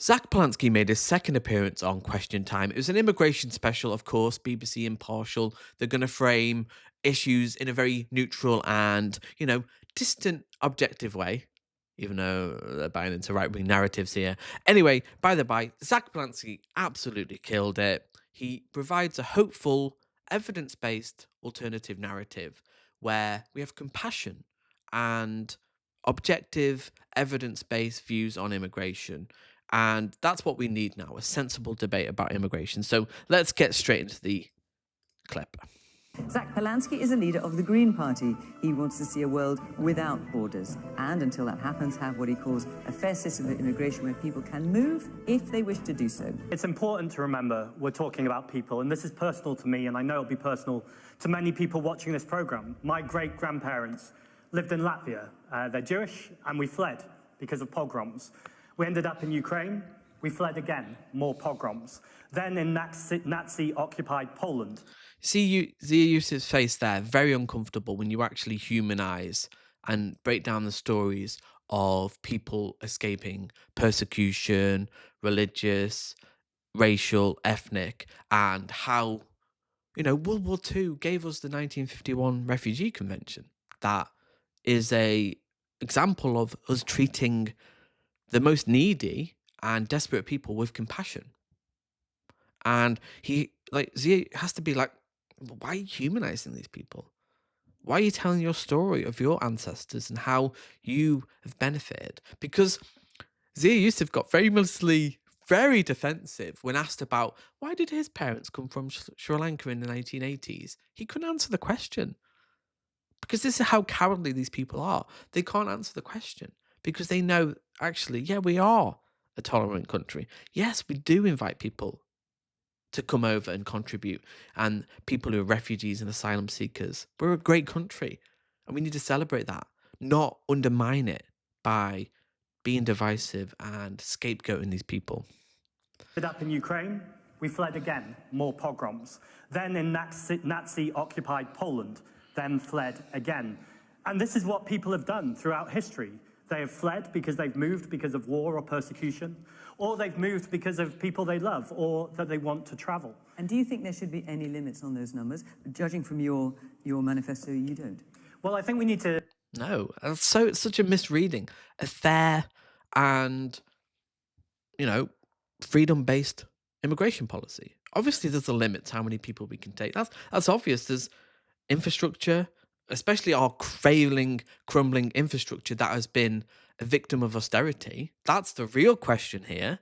Zack Polanski made his second appearance on Question Time. It was an immigration special, of course, BBC impartial. They're going to frame issues in a very neutral and, distant, objective way, even though they're buying into right wing narratives here. Anyway, by the by, Zack Polanski absolutely killed it. He provides a hopeful, evidence based alternative narrative where we have compassion and objective, evidence based views on immigration. And that's what we need now, a sensible debate about immigration. So let's get straight into the clip. Zack Polanski is a leader of the Green Party. He wants to see a world without borders and, until that happens, have what he calls a fair system of immigration where people can move if they wish to do so. It's important to remember we're talking about people, and this is personal to me, and I know it'll be personal to many people watching this program. My great-grandparents lived in Latvia. They're Jewish, and we fled because of pogroms. We ended up in Ukraine. We fled again, more pogroms. Then in Nazi-occupied Poland. See Zia Yusuf's face there, very uncomfortable when you actually humanize and break down the stories of people escaping persecution, religious, racial, ethnic, and how, World War II gave us the 1951 Refugee Convention. That is a example of us treating the most needy and desperate people with compassion. And Zia has to be like, why are you humanizing these people? Why are you telling your story of your ancestors and how you have benefited? Because Zia Yusuf got famously very defensive when asked about why did his parents come from Sri Lanka in the 1980s. He couldn't answer the question. Because this is how cowardly these people are. They can't answer the question because they know, actually, yeah, we are a tolerant country. Yes, we do invite people to come over and contribute, and people who are refugees and asylum seekers. We're a great country, and we need to celebrate that, not undermine it by being divisive and scapegoating these people. Ended up in Ukraine. We fled again, more pogroms. Then in Nazi-occupied Poland, then fled again. And this is what people have done throughout history. They have fled because they've moved because of war or persecution, or they've moved because of people they love or that they want to travel. And do you think there should be any limits on those numbers? Judging from your manifesto, you don't. Well, I think we need to... No, it's such a misreading. A fair and, freedom-based immigration policy. Obviously, there's a limit to how many people we can take. That's obvious. There's infrastructure, especially our failing, crumbling infrastructure that has been a victim of austerity. That's the real question here.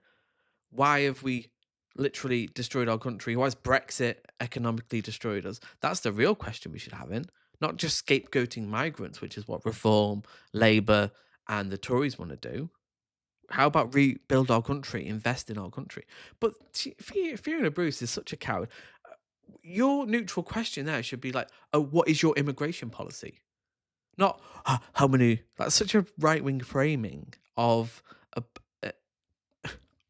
Why have we literally destroyed our country? Why has Brexit economically destroyed us? That's the real question we should have in, not just scapegoating migrants, which is what Reform, Labour, and the Tories want to do. How about rebuild our country, invest in our country? But Fiona Bruce is such a coward. Your neutral question there should be like, oh, what is your immigration policy? Not how many. That's such a right wing framing of our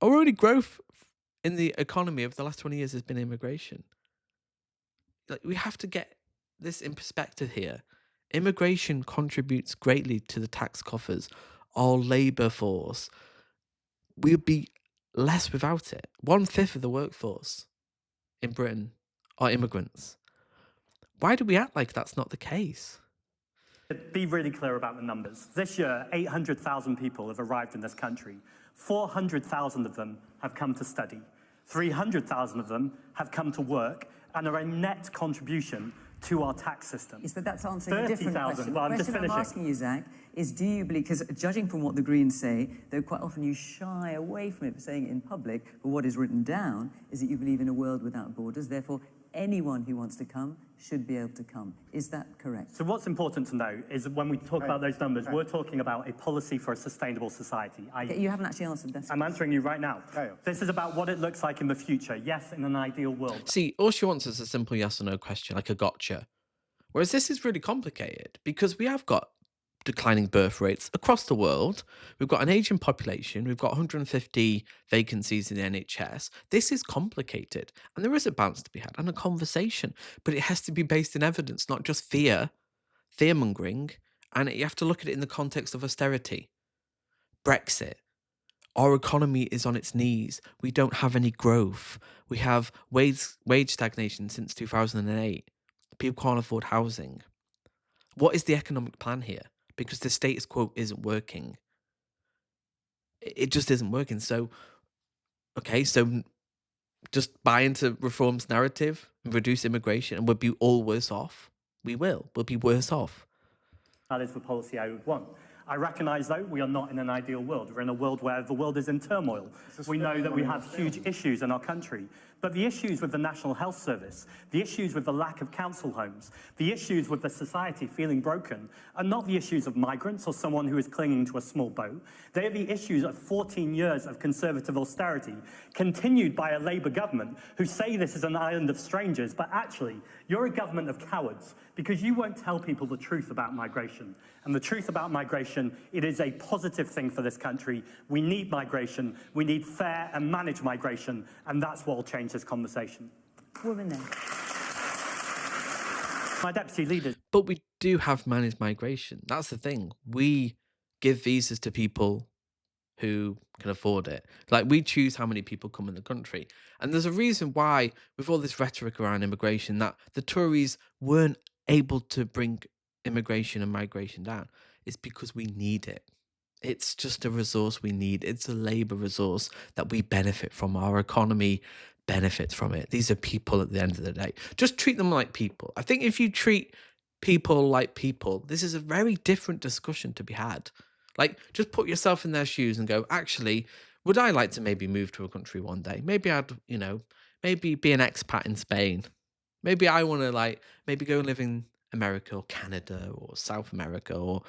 only growth in the economy of the last 20 years has been immigration. Like, we have to get this in perspective here. Immigration contributes greatly to the tax coffers, our labour force. We would be less without it. 1/5 of the workforce in Britain are immigrants. Why do we act like that's not the case? Be really clear about the numbers. This year, 800,000 people have arrived in this country. 400,000 of them have come to study. 300,000 of them have come to work and are a net contribution to our tax system. Yes, but that's answering a different question. Well, I'm the just question I'm finishing. asking you, Zack, is do you believe, because judging from what the Greens say, though quite often you shy away from it, saying it in public, but what is written down is that you believe in a world without borders, therefore anyone who wants to come should be able to come. Is that correct? So what's important to know is when we talk about those numbers, we're talking about a policy for a sustainable society. Okay, you haven't actually answered that. I'm answering you right now. This is about what it looks like in the future. Yes, in an ideal world. See, all she wants is a simple yes or no question, like a gotcha. Whereas this is really complicated because we have got declining birth rates across the world. We've got an aging population. We've got 150 vacancies in the NHS. This is complicated. And there is a balance to be had and a conversation. But it has to be based in evidence, not just fear-mongering. And you have to look at it in the context of austerity, Brexit, Our economy is on its knees. We don't have any growth. We have wage stagnation since 2008. People can't afford housing. What is the economic plan here? Because the status quo isn't working. It just isn't working. So, okay, so just buy into reform's narrative and reduce immigration, and we'll be all worse off. We will. We'll be worse off. That is the policy I would want. I recognise, though, we are not in an ideal world. We're in a world where the world is in turmoil. We know that we have huge issues in our country. But the issues with the National Health Service, the issues with the lack of council homes, the issues with the society feeling broken are not the issues of migrants or someone who is clinging to a small boat. They are the issues of 14 years of Conservative austerity, continued by a Labour government who say this is an island of strangers, but actually, you're a government of cowards because you won't tell people the truth about migration. And the truth about migration, it is a positive thing for this country. We need migration. We need fair and managed migration. And that's what will change this conversation. Woman there. My deputy leader. But we do have managed migration. That's the thing. We give visas to people who can afford it. Like, we choose how many people come in the country. And there's a reason why, with all this rhetoric around immigration, that the Tories weren't able to bring immigration and migration down. It's because we need it. It's just a resource we need. It's a labour resource that we benefit from. Our economy benefits from it. These are people at the end of the day. Just treat them like people. I think if you treat people like people, this is a very different discussion to be had. Like, just put yourself in their shoes and go, actually, would I like to maybe move to a country one day? Maybe I'd, maybe be an expat in Spain. Maybe I want to, like, maybe go and live in America or Canada or South America or,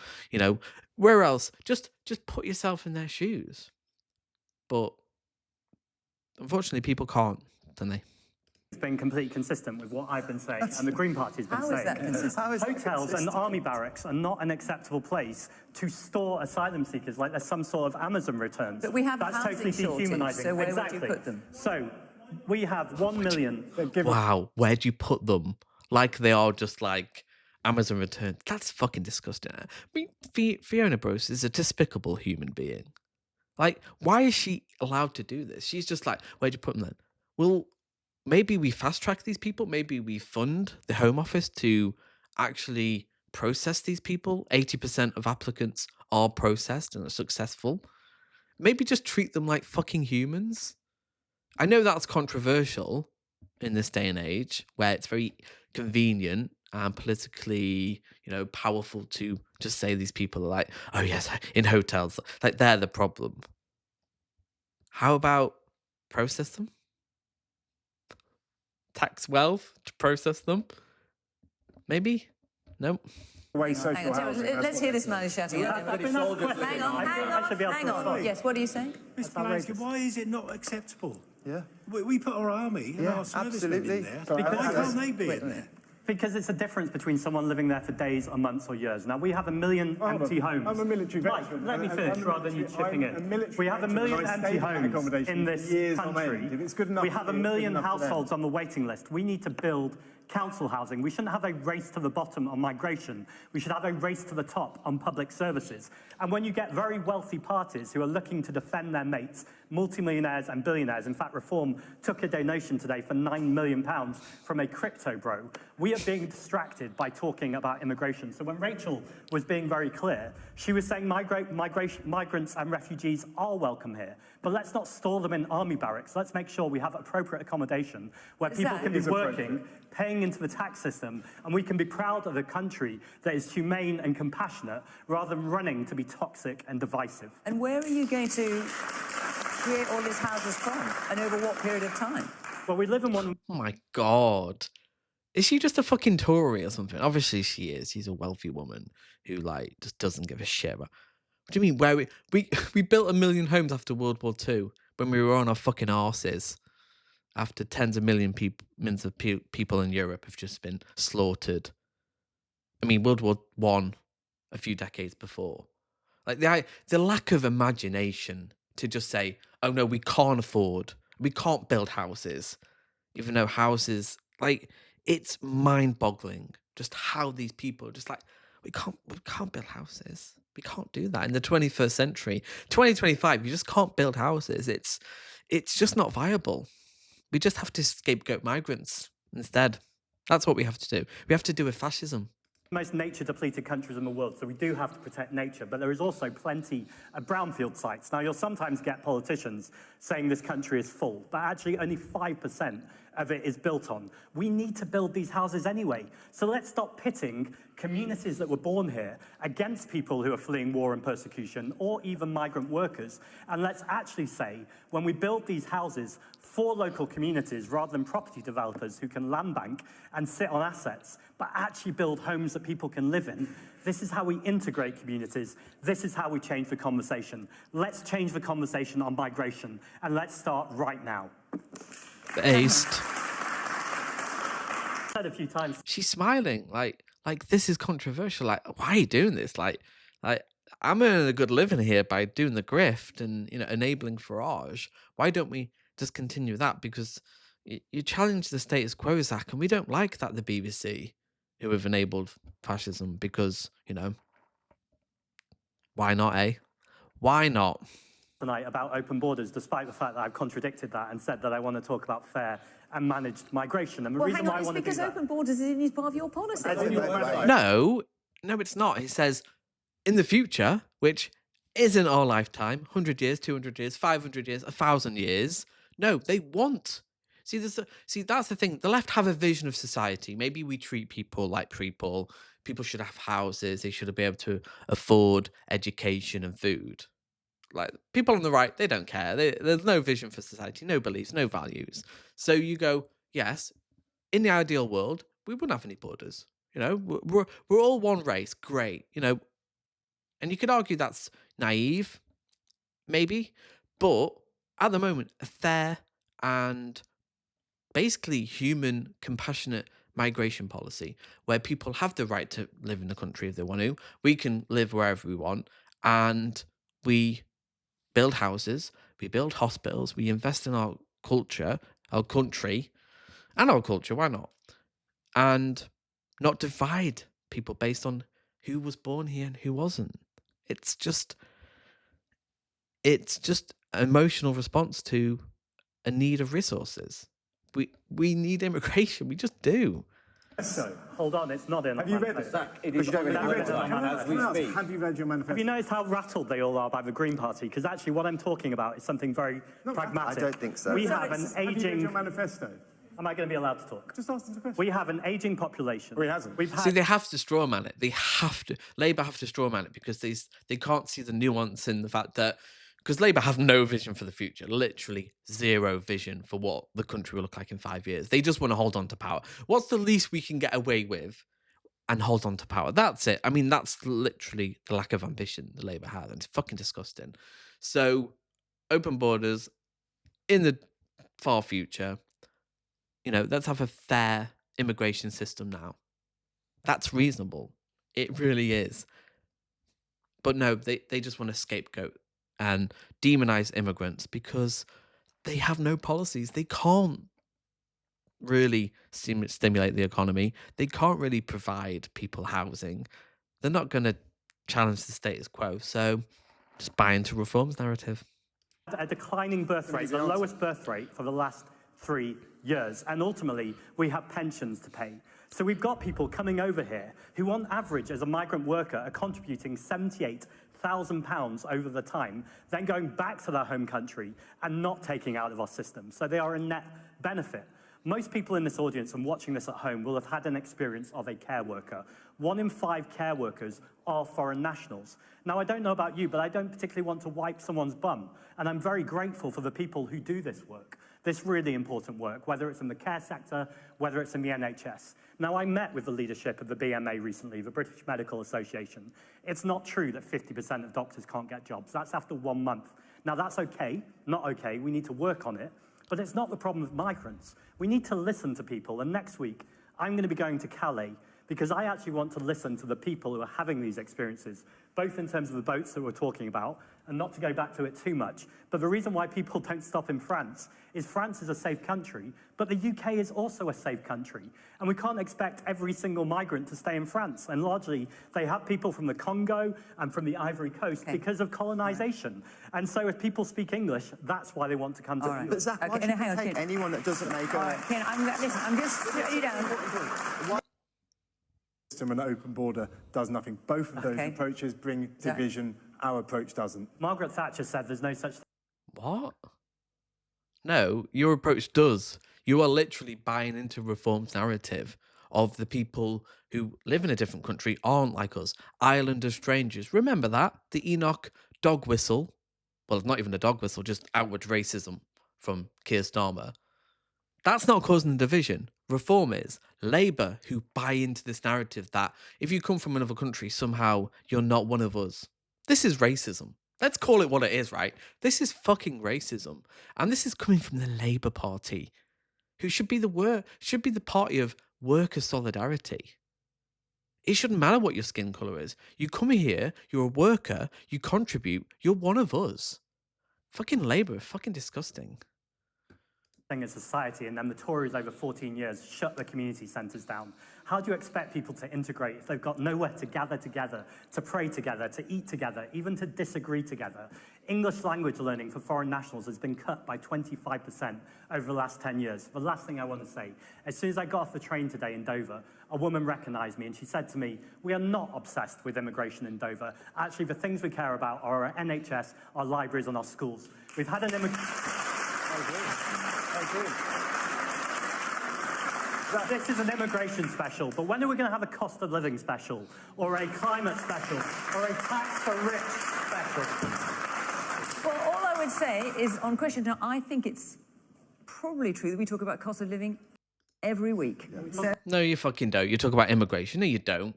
where else. Just put yourself in their shoes. But unfortunately, people can't, don't they? It's been completely consistent with what I've been saying and the Green Party's been saying. How is that consistent? Hotels and army barracks are not an acceptable place to store asylum seekers like there's some sort of Amazon returns. But we have That's housing totally shortage, dehumanising. so where exactly. would you put them? So we have 1 million. Wow, where'd you put them? Like they are just like Amazon returns. That's fucking disgusting. I mean, Fiona Bros is a despicable human being. Like, why is she allowed to do this? She's just like, where'd you put them then? Well, maybe we fast track these people. Maybe we fund the Home Office to actually process these people. 80% of applicants are processed and are successful. Maybe just treat them like fucking humans. I know that's controversial in this day and age where it's very convenient and politically, powerful to just say these people are like, oh yes, in hotels, like they're the problem. How about process them? Tax wealth to process them? Maybe? Nope. Hang on, let's hear this man shouting. Hang on. Yes, what are you saying? Mr. Polanski, why is it not acceptable? Yeah. We put our army and our servicemen in there. Why can't they be in there? Because it's a difference between someone living there for days or months or years. Now, we have 1 million empty homes. I'm a military veteran. Let me finish rather than you chipping in. We have 1 million empty homes in this country. We have 1 million households on the waiting list. We need to build council housing. We shouldn't have a race to the bottom on migration. We should have a race to the top on public services. And when you get very wealthy parties who are looking to defend their mates, multimillionaires and billionaires, in fact, Reform took a donation today for £9 million from a crypto bro. We are being distracted by talking about immigration. So when Rachel was being very clear, she was saying migrants and refugees are welcome here, but let's not store them in army barracks. Let's make sure we have appropriate accommodation where people can be working, paying into the tax system, and we can be proud of a country that is humane and compassionate rather than running to be toxic and divisive. And where are you going to create all these houses from, and over what period of time? Well, we live in one... Oh my God. Is she just a fucking Tory or something? Obviously she is. She's a wealthy woman who, like, just doesn't give a shit about... What do you mean? Where we built 1 million homes after World War II when we were on our fucking arses after tens of millions of people in Europe have just been slaughtered. I mean, World War I a few decades before. Like, the lack of imagination to just say, oh no, we can't build houses, even though houses, like, it's mind-boggling just how these people are just like, we can't build houses. We can't do that in the 21st century. 2025, you just can't build houses. It's just not viable. We just have to scapegoat migrants instead. That's what we have to do. We have to do with fascism. Most nature-depleted countries in the world, so we do have to protect nature, but there is also plenty of brownfield sites. Now, you'll sometimes get politicians saying this country is full, but actually only 5% of it is built on. We need to build these houses anyway, so let's stop pitting communities that were born here against people who are fleeing war and persecution, or even migrant workers, and let's actually say, when we build these houses for local communities rather than property developers who can land bank and sit on assets, but actually build homes that people can live in. This is how we integrate communities. This is how we change the conversation. Let's change the conversation on migration, and let's start right now. Based. Said a few times. She's smiling like this is controversial. Like, why are you doing this? Like I'm earning a good living here by doing the grift and enabling Farage. Why don't we just continue that? Because you challenge the status quo, Zach, and we don't like that the BBC, who have enabled fascism, because why not, eh? Why not? Tonight about open borders, despite the fact that I've contradicted that and said that I want to talk about fair and managed migration. And the reason why I want to do that... It's because open borders is part of your policy. No, it's not. It says in the future, which isn't our lifetime, 100 years, 200 years, 500 years, 1,000 years. No, they want. See, that's the thing. The left have a vision of society. Maybe we treat people like people. People should have houses. They should be able to afford education and food. Like, people on the right, they don't care. There's no vision for society, no beliefs, no values. So you go, yes, in the ideal world, we wouldn't have any borders. We're all one race. Great. And you could argue that's naive, maybe. But at the moment, a fair and basically human, compassionate migration policy where people have the right to live in the country if they want to. We can live wherever we want, and we build houses, we build hospitals, we invest in our culture, our country, and our culture. Why not? And not divide people based on who was born here and who wasn't. It's just an emotional response to a need of resources. We need immigration. We just do. So, hold on, it's not in. Have you read it? Have you read your manifesto? Have you noticed how rattled they all are by the Green Party? Because actually what I'm talking about is something very pragmatic. I don't think so. We have an aging... Have you read your manifesto? Am I going to be allowed to talk? Just ask the question. We have an aging population. Well, he hasn't. See, they have to straw man it. They have to. Labour have to straw man it because they can't see the nuance in the fact that... Because Labour have no vision for the future, literally zero vision for what the country will look like in 5 years. They just want to hold on to power. What's the least we can get away with and hold on to power? That's it. I mean, that's literally the lack of ambition the Labour has, and it's fucking disgusting. So, open borders in the far future, let's have a fair immigration system now. That's reasonable. It really is. But no, they just want to scapegoat and demonize immigrants because they have no policies. They can't really stimulate the economy. They can't really provide people housing. They're not going to challenge the status quo. So just buy into reforms narrative. A declining birth rate, the lowest birth rate for the last 3 years. And ultimately, we have pensions to pay. So we've got people coming over here who, on average, as a migrant worker, are contributing £78,000 over the time, then going back to their home country and not taking out of our system. So they are a net benefit. Most people in this audience and watching this at home will have had an experience of a care worker. 1 in 5 care workers are foreign nationals. Now, I don't know about you, but I don't particularly want to wipe someone's bum. And I'm very grateful for the people who do this work, this really important work, whether it's in the care sector, whether it's in the NHS. Now, I met with the leadership of the BMA recently, the British Medical Association. It's not true that 50% of doctors can't get jobs. That's after 1 month. Now, that's okay, not okay. We need to work on it. But it's not the problem of migrants. We need to listen to people. And next week, I'm going to be going to Calais because I actually want to listen to the people who are having these experiences, both in terms of the boats that we're talking about and not to go back to it too much, but the reason why people don't stop in France is France is a safe country, but the UK is also a safe country. And we can't expect every single migrant to stay in France. And largely, they have people from the Congo and from the Ivory Coast because of colonization. And so if people speak English, that's why they want to come to Europe. But Zack, why should you take anyone that doesn't make Ken, listen, I'm just putting you down. System and open border does nothing. Both of those approaches bring division. Our approach doesn't. Margaret Thatcher said there's no such thing. What? No, your approach does. You are literally buying into Reform's narrative of the people who live in a different country aren't like us. Islanders, strangers. Remember that? The Enoch dog whistle. Well, not even a dog whistle, just outward racism from Keir Starmer. That's not causing the division. Reform is. Labour, who buy into this narrative that if you come from another country, somehow you're not one of us. This is racism. Let's call it what it is, right? This is fucking racism. And this is coming from the Labour Party, who should be the party of worker solidarity. It shouldn't matter what your skin colour is. You come here, you're a worker, you contribute, you're one of us. Fucking Labour, fucking disgusting. Thing as society, and then the Tories over 14 years shut the community centres down. How do you expect people to integrate if they've got nowhere to gather together, to pray together, to eat together, even to disagree together? English language learning for foreign nationals has been cut by 25% over the last 10 years. The last thing I want to say, as soon as I got off the train today in Dover, a woman recognised me and she said to me, we are not obsessed with immigration in Dover. Actually, the things we care about are our NHS, our libraries and our schools. We've had an This is an immigration special, but when are we going to have a cost of living special, or a climate special, or a tax for rich special? Well, all I would say is, on question now, I think it's probably true that we talk about cost of living every week. So No, you fucking don't. You talk about immigration. No, you don't.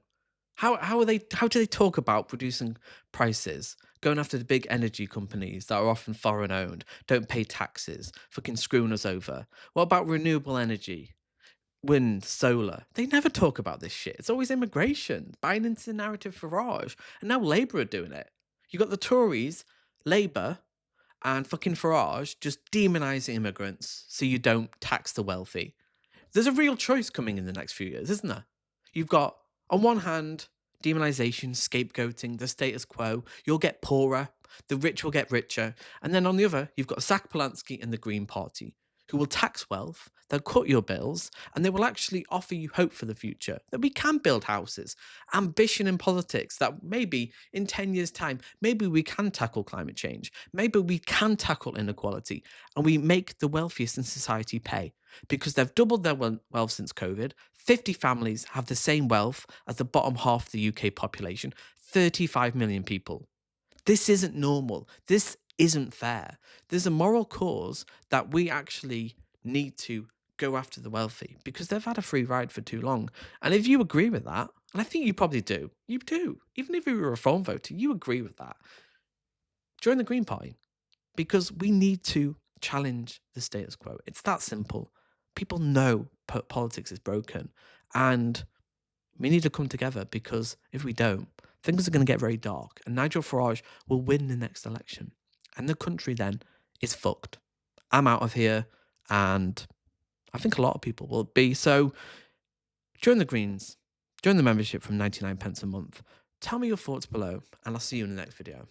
How do they talk about reducing prices, going after the big energy companies that are often foreign owned, don't pay taxes, fucking screwing us over? What about renewable energy? Wind, solar. They never talk about this shit. It's always immigration, buying into the narrative Farage. And now Labour are doing it. You got the Tories, Labour, and fucking Farage just demonising immigrants so you don't tax the wealthy. There's a real choice coming in the next few years, isn't there? You've got, on one hand, demonisation, scapegoating, the status quo. You'll get poorer, the rich will get richer. And then on the other, you've got Zack Polanski and the Green Party, who will tax wealth, they'll cut your bills, and they will actually offer you hope for the future, that we can build houses, ambition in politics, that maybe in 10 years' time, maybe we can tackle climate change, maybe we can tackle inequality, and we make the wealthiest in society pay. Because they've doubled their wealth since COVID. 50 families have the same wealth as the bottom half of the UK population. 35 million people. This isn't normal. This isn't fair. There's a moral cause that we actually need to go after the wealthy because they've had a free ride for too long. And if you agree with that, and I think you probably do, you do, even if you were a Reform voter, you agree with that, join the Green Party because we need to challenge the status quo. It's that simple. People know politics is broken and we need to come together because if we don't, things are going to get very dark and Nigel Farage will win the next election and the country then is fucked. I'm out of here and I think a lot of people will be. So join the Greens, join the membership from 99 pence a month. Tell me your thoughts below and I'll see you in the next video.